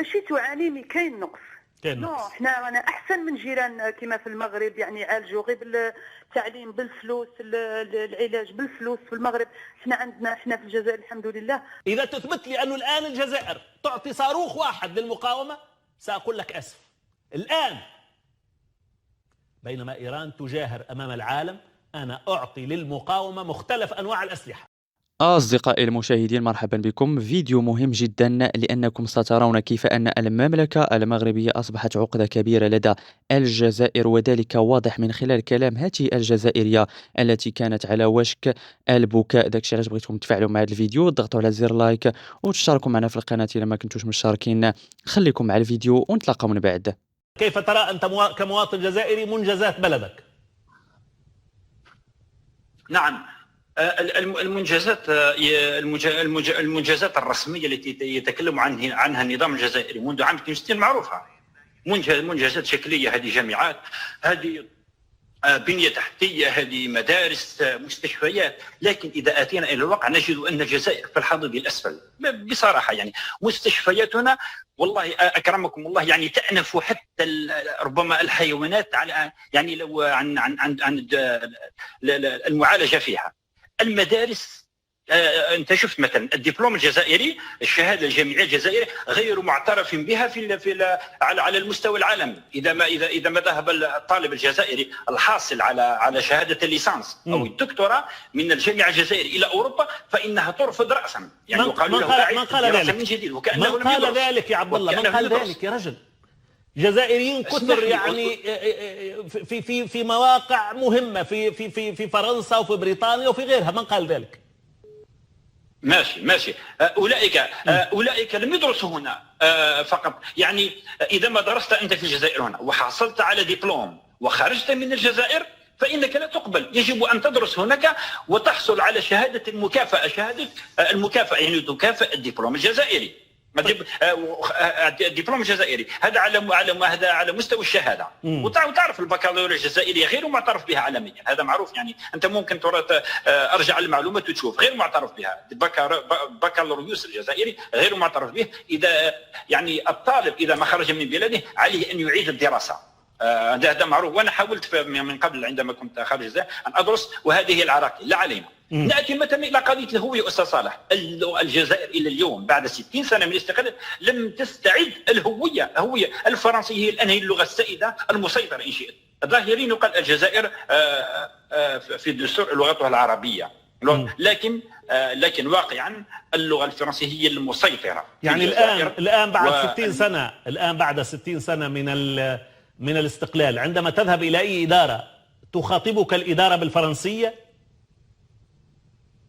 ماشي تعاني، مي كاين نقص. كاين نو نقص. حنا رانا احسن من جيران كما في المغرب، يعني عالجوا غير بالتعليم بالفلوس، العلاج بالفلوس في المغرب. حنا في الجزائر الحمد لله. اذا تثبت لي انه الان الجزائر تعطي صاروخ واحد للمقاومه ساقول لك اسف. الان بينما ايران تجاهر امام العالم، انا اعطي للمقاومه مختلف انواع الاسلحه. أصدقائي المشاهدين، مرحبا بكم. فيديو مهم جدا لأنكم سترون كيف أن المملكة المغربية أصبحت عقدة كبيرة لدى الجزائر، وذلك واضح من خلال كلام هذه الجزائرية التي كانت على وشك البكاء. داكشي علاش بغيتكم تفاعلوا مع هذا الفيديو، تضغطوا على زر لايك وتشتركوا معنا في القناة إذا ما كنتوش مشتركين. خليكم مع الفيديو ونتلاقاو من بعد. كيف ترى أنت كمواطن جزائري منجزات بلدك؟ نعم، المنجزات الرسمية التي يتكلم عنها النظام الجزائري منذ عام 62 معروفة. منجزات شكلية، هذه جامعات، هذه بنية تحتية، هذه مدارس، مستشفيات. لكن إذا أتينا إلى الواقع نجد أن الجزائر في الحضيض الأسفل بصراحة. يعني مستشفياتنا والله أكرمكم الله يعني تأنف حتى ربما الحيوانات على يعني لو عن المعالجة فيها. المدارس، انت شفت مثلا الدبلوم الجزائري، الشهاده الجامعيه الجزائريه غير معترف بها على المستوى العالمي. اذا ما ذهب الطالب الجزائري الحاصل على شهاده الليسانس او الدكتوراه من الجامعه الجزائريه الى اوروبا فانها ترفض راسا. يعني من قال ذلك؟ من جديد من قال ذلك يا عبد الله؟ من قال ذلك يا رجل؟ جزائريين كثر يعني في مواقع مهمه في فرنسا وفي بريطانيا وفي غيرها. من قال ذلك؟ ماشي. اولئك لم يدرسوا هنا فقط. يعني اذا ما درست انت في الجزائر هنا وحصلت على دبلوم وخرجت من الجزائر فانك لا تقبل. يجب ان تدرس هناك وتحصل على شهاده المكافاه، شهاده المكافاه يعني تكافئ الدبلوم الجزائري. الدبلوم الجزائري هذا على مستوى الشهاده. وتعرف البكالوريا الجزائريه غير معترف بها عالميا، هذا معروف. يعني انت ممكن ارجع المعلومات وتشوف غير معترف بها. البكالوريوس الجزائري غير معترف به. اذا يعني الطالب اذا ما خرج من بلده عليه ان يعيد الدراسه. هذا معروف. وانا حاولت من قبل عندما كنت خارج الجزائر ان ادرس، وهذه هي العراقيل. لا علينا. ناتي مثلا الى قضيه الهويه. استاذ صالح، الجزائر الى اليوم بعد 60 سنه من الاستقلال لم تستعد الهويه الفرنسيه. هي الان هي اللغه السائده المسيطره ان شئت. ظاهرين يقال الجزائر في الدستور لغتها العربيه، لكن واقعا اللغه الفرنسيه هي المسيطره. يعني الان بعد 60 سنه، الان بعد 60 سنه من الاستقلال، عندما تذهب الى اي اداره تخاطبك الاداره بالفرنسيه؟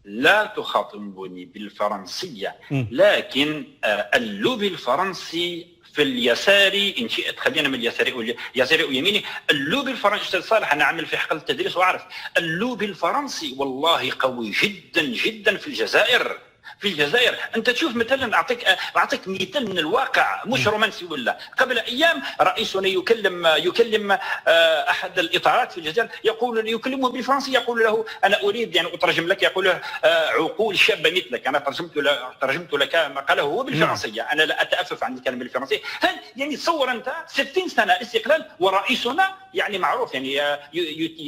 لا تخاطبني بالفرنسية، لكن اللوبي الفرنسي في اليساري إن شئت، خلينا من يساري ويميني. اللوبي الفرنسي أستاذ صالح، أنا عامل في حقل التدريس وأعرف اللوبي الفرنسي والله قوي جدا جدا في الجزائر. انت تشوف مثلا اعطيك مثال من الواقع مش رومانسي ولا. قبل ايام رئيسنا يكلم احد الاطارات في الجزائر، يكلمه بالفرنسيه، يقول له انا اريد يعني اترجم لك، يقول له عقول شابه مثلك. انا ترجمت لك ما قاله هو بالفرنسيه، انا لا اتأفف عن الكلام بالفرنسيه. هل يعني تصور انت 60 سنه استقلال ورئيسنا يعني معروف يعني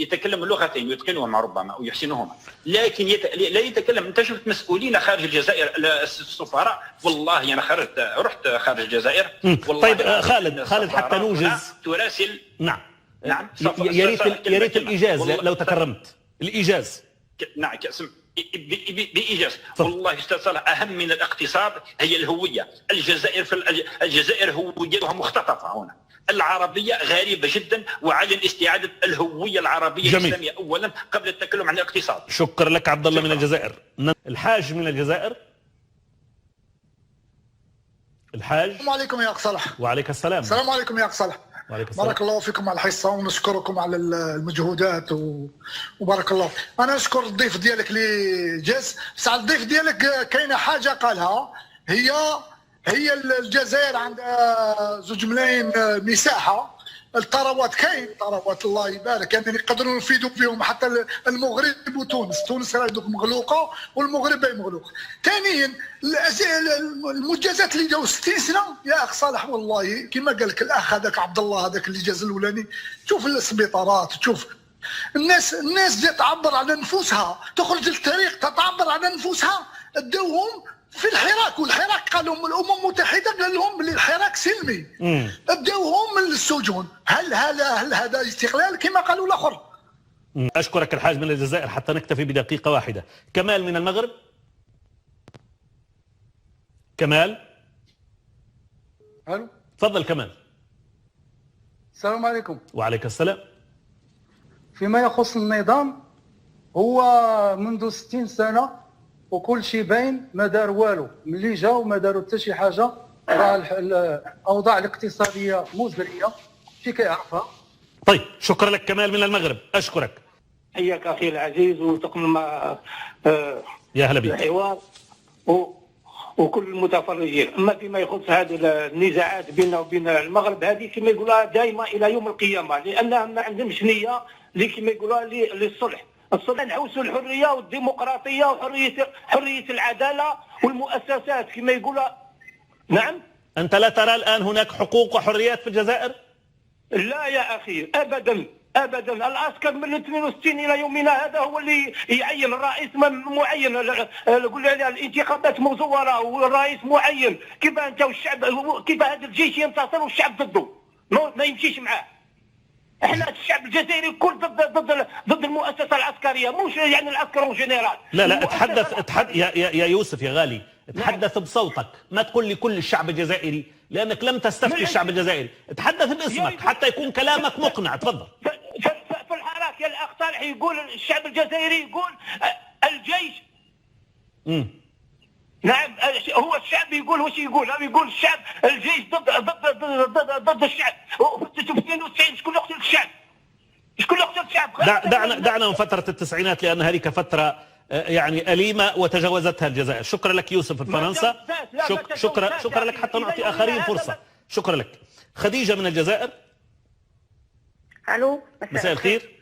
يتكلم اللغتين يتقنهما ربما او يحسنهما، لكن لا يتكلم. انت شفت مسؤولين خارج الجزائر، السفراء والله انا رحت خارج الجزائر والله. طيب خالد حتى نوجز تراسل. نعم يا ريت الايجاز لو تكرمت. الايجاز. نعم بإيجاز. والله أستاذ صالح أهم من الاقتصاد هي الهوية. الجزائر هويتها مختطفة هنا. العربية غريبة جدا، وعلى استعادة الهوية العربية الإسلامية أولا قبل التكلم عن الاقتصاد. شكرا لك عبد الله من الجزائر. الحاج من الجزائر. الحاج. السلام عليكم يا أخ صالح. وعليك السلام. السلام عليكم يا أخ صالح. بارك الله فيكم على الحصة، ونشكركم على المجهودات وبارك الله. أنا أشكر الضيف ديالك اللي جاز. بس على الضيف ديالك كاينة حاجة قالها، هي الجزائر عندها 2 ملايين مساحة، الثروات كاين ثروات الله يبارك، يعني نقدروا نفيدوا فيهم حتى المغرب وتونس. تونس راه دوك مغلوقه والمغرب باهي مغلوق. ثانيا المنجزات اللي جاوا 60 سنه يا اخ صالح، والله كما قال لك الاخ هذاك عبد الله هذاك اللي جاز الاولاني، تشوف السبيطارات، تشوف الناس جات تعبر على نفوسها، تخرج للطريق تعبر على نفوسها، داوهم في الحراك. والحراك قال لهم الامم المتحده، قال لهم بلي الحراك سلمي، بداوهم من السجون. هل هذا استقلال كما قالوا الاخر؟ اشكرك الحاج من الجزائر، حتى نكتفي بدقيقه واحده. كمال من المغرب. كمال، الو، تفضل كمال. السلام عليكم. وعليك السلام. فيما يخص النظام، هو منذ 60 سنه وكل شيء باين، ما دار والو. ملي جاو ما داروا حتى شي حاجه، راه الاوضاع الاقتصاديه مزريه، شي كيعرفها. طيب شكرا لك كمال من المغرب، اشكرك. حياك اخي العزيز، وتقم يا هلا بك الحوار وكل المتفرجين. اما فيما يخص هذه النزاعات بيننا وبين المغرب، هذه كما يقولها دائما الى يوم القيامه، لانها ما عندهمش نيه اللي كما يقولوها للصلح. الصلح نعوسوا الحريه والديمقراطيه وحريه العداله والمؤسسات كما يقولها. نعم. انت لا ترى الان هناك حقوق وحريات في الجزائر؟ لا يا اخي، ابدا ابدا. العسكر من 62 الى يومنا هذا هو اللي يعين الرئيس معين. قول لي الانتخابات مزوره والرئيس معين. كيف انت والشعب، كيف هذا الجيش ينتصر والشعب ضده؟ ما يمشيش معاه. احنا الشعب الجزائري كل ضد المؤسسه العسكريه، مش يعني العسكر والجنرال. لا اتحدث يا يوسف يا غالي، اتحدث بصوتك، ما تقول لي كل الشعب الجزائري لانك لم تستفتي الشعب الجزائري، اتحدث باسمك حتى يكون كلامك مقنع. تفضل. في الحراك يا الاخ صالح يقول الشعب الجزائري يقول الجيش. نعم، هو الشعب يقول واش يقول؟ يقول الشعب الجيش ضد الشعب. في 92 شكون اللي قتل الشعب؟ شكون اللي قتل الشعب؟ دعنا من فترة التسعينات، لأن هذيك فترة يعني أليمة وتجاوزتها الجزائر. شكرا لك يوسف من فرنسا. شكرا لك، حتى نعطي آخرين فرصة. شكرا لك. خديجة من الجزائر. الو، مساء الخير.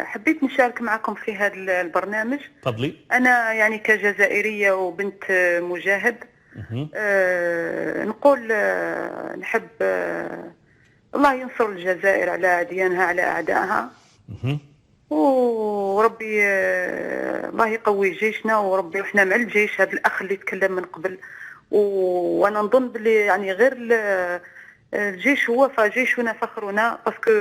حبيت نشارك معكم في هذا البرنامج. تفضلي. أنا يعني كجزائرية وبنت مجاهد نقول نحب الله ينصر الجزائر على عديانها على أعدائها، وربي الله يقوي جيشنا، وربي احنا مع الجيش. هذا الأخ اللي تكلم من قبل، وأنا نظن بلي يعني غير الجيش هو فجيشنا فخرنا، باسكو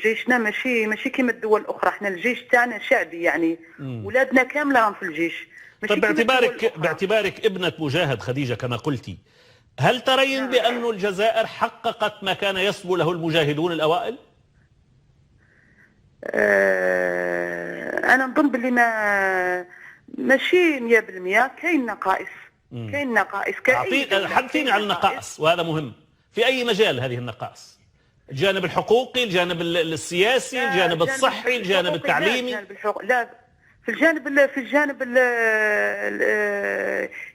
جيشنا ماشي كيما الدول الاخرى. احنا الجيش تاعنا شعبي، يعني ولادنا كامله راهم في الجيش. طيب باعتبارك ابنة مجاهد خديجة كما قلتي، هل ترين بأن الجزائر حققت ما كان يصبو له المجاهدون الأوائل؟ أنا نظن باللي ماشي 100%. كاين نقائص. حدثيني عن النقائص، وهذا مهم. في أي مجال هذه النقائص؟ الجانب الحقوقي، الجانب السياسي، الجانب الصحي، الجانب التعليمي؟ لا، في الجانب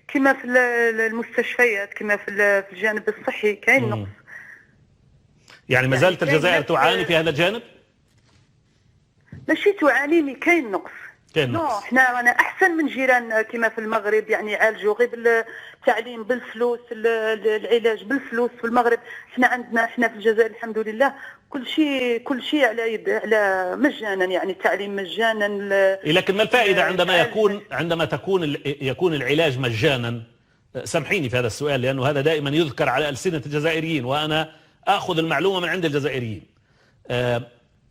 كما في المستشفيات، كما في الجانب الصحي كاين نقص. يعني ما زالت الجزائر تعاني في هذا الجانب؟ ماشي تعاني، كاين نقص. احنا رانا احسن من جيران كما في المغرب، يعني عالجوا غير بالتعليم بالفلوس، العلاج بالفلوس. في المغرب احنا في الجزائر الحمد لله كل شيء على مجانا، يعني التعليم مجانا. لكن ما الفائده عندما يكون العلاج مجانا؟ سامحيني في هذا السؤال، لانه هذا دائما يذكر على ألسنة الجزائريين، وانا اخذ المعلومه من عند الجزائريين.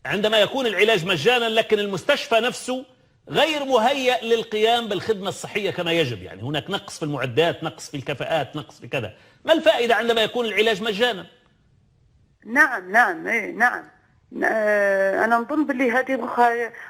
عندما يكون العلاج مجانا لكن المستشفى نفسه غير مهيأ للقيام بالخدمة الصحية كما يجب، يعني هناك نقص في المعدات، نقص في الكفاءات، نقص في كذا. ما الفائدة عندما يكون العلاج مجانا؟ نعم. أنا نظن باللي هذه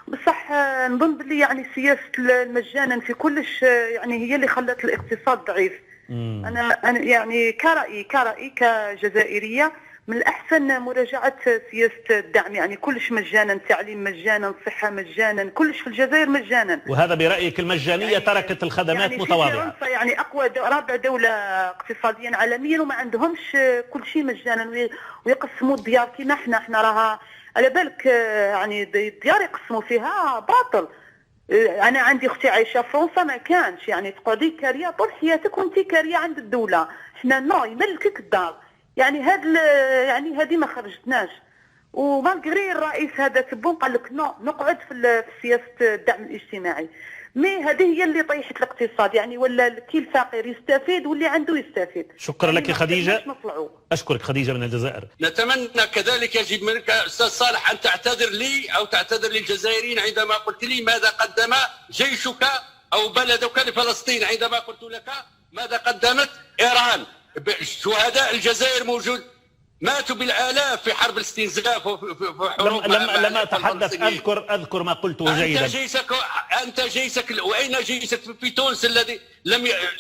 بصح نظن باللي يعني سياسة المجانا في كلش يعني هي اللي خلت الاقتصاد ضعيف. أنا يعني كرأيي كجزائرية من الأحسن مراجعة سياسة الدعم، يعني كلش مجانا، تعليم مجانا، صحة مجانا، كلش في الجزائر مجانا. وهذا برأيك المجانية يعني تركت الخدمات يعني متواضعة؟ يعني فرنسا يعني أقوى رابع دولة اقتصاديا عالميا وما عندهمش كل شيء مجانا، ويقسموا الديار كيما احنا راها على بالك يعني الديار يقسموا فيها باطل. انا عندي اختي عايشه في فرنسا ما كانش، يعني تقعدي كاريه طول حياتك وانت كاريه عند الدوله، احنا نو يملكك الدار، يعني يعني هذه ما خرجتناش. ومالغري الرئيس هذا تبون قال لك نو نقعد في سياسه الدعم الاجتماعي، مي هذه هي اللي طيحت الاقتصاد، يعني ولا كي الفقير يستفيد واللي عنده يستفيد. شكرا يعني لك خديجه، اشكرك خديجه من الجزائر. نتمنى كذلك يجب منك استاذ صالح ان تعتذر لي او تعتذر للجزائريين عندما قلت لي ماذا قدم جيشك او بلدك لفلسطين، عندما قلت لك ماذا قدمت ايران. شهداء الجزائر موجود ماتوا بالالاف في حرب الاستنزاف وفي حروب لما اتحدث اذكر ما قلته جيدا. انت جيشك واين جيشك في تونس الذي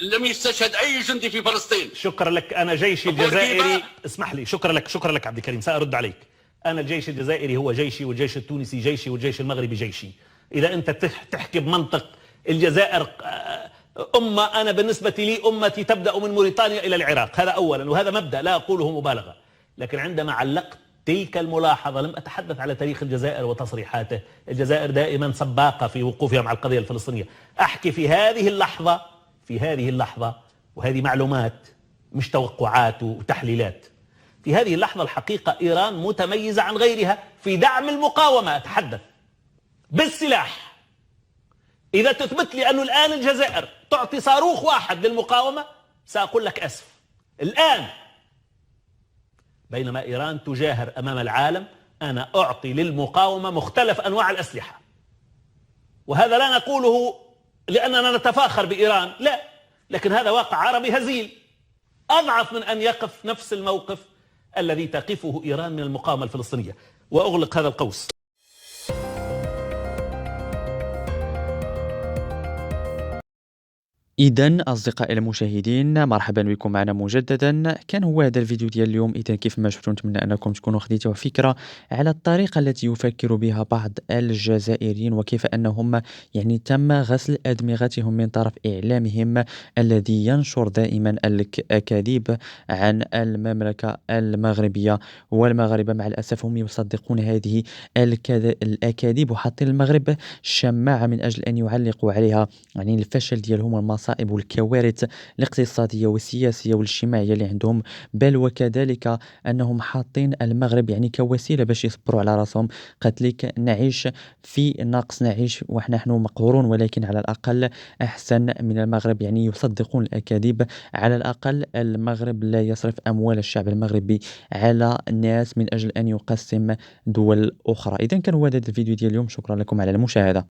لم يستشهد اي جندي في فلسطين؟ شكرا لك. انا جيشي الجزائري، اسمح لي، شكرا لك عبد الكريم، سأرد عليك. انا الجيش الجزائري هو جيشي، والجيش التونسي جيشي، والجيش المغربي جيشي. اذا انت تحكي بمنطق الجزائر أمة، أنا بالنسبة لي أمتي تبدأ من موريتانيا إلى العراق، هذا أولا، وهذا مبدأ لا أقوله مبالغة. لكن عندما علقت تلك الملاحظة لم أتحدث على تاريخ الجزائر وتصريحاته. الجزائر دائما سباقة في وقوفها مع القضية الفلسطينية. أحكي في هذه اللحظة وهذه معلومات مش توقعات وتحليلات. في هذه اللحظة الحقيقة إيران متميزة عن غيرها في دعم المقاومة، أتحدث بالسلاح. إذا تثبت لي أنه الآن الجزائر تعطي صاروخ واحد للمقاومة سأقول لك أسف الآن. بينما إيران تجاهر أمام العالم أنا أعطي للمقاومة مختلف أنواع الأسلحة. وهذا لا نقوله لأننا نتفاخر بإيران، لا، لكن هذا واقع عربي هزيل أضعف من أن يقف نفس الموقف الذي تقفه إيران من المقاومة الفلسطينية. وأغلق هذا القوس. إذن أصدقائي المشاهدين، مرحبا بكم معنا مجددا. كان هو هذا الفيديو ديال اليوم. إذا كيف ما شفتوا نتمنى أنكم تكونوا خديتوا فكرة على الطريقة التي يفكر بها بعض الجزائريين، وكيف أنهم يعني تم غسل أدمغتهم من طرف إعلامهم الذي ينشر دائما الأكاذيب عن المملكة المغربية والمغاربة. مع الأسف هم يصدقون هذه الأكاذيب، وحاطين المغرب شماعة من أجل أن يعلقوا عليها يعني الفشل ديالهم والمصائب والكوارث الاقتصادية والسياسية والاجتماعية اللي عندهم، بل وكذلك أنهم حاطين المغرب يعني كوسيلة باش يصبروا على راسهم. قالت لك نعيش في نقص، نعيش ونحن مقهورون، ولكن على الأقل أحسن من المغرب. يعني يصدقون الأكاذيب. على الأقل المغرب لا يصرف أموال الشعب المغربي على الناس من أجل أن يقسم دول أخرى. إذن كان هو هذا الفيديو ديال اليوم. شكرا لكم على المشاهدة.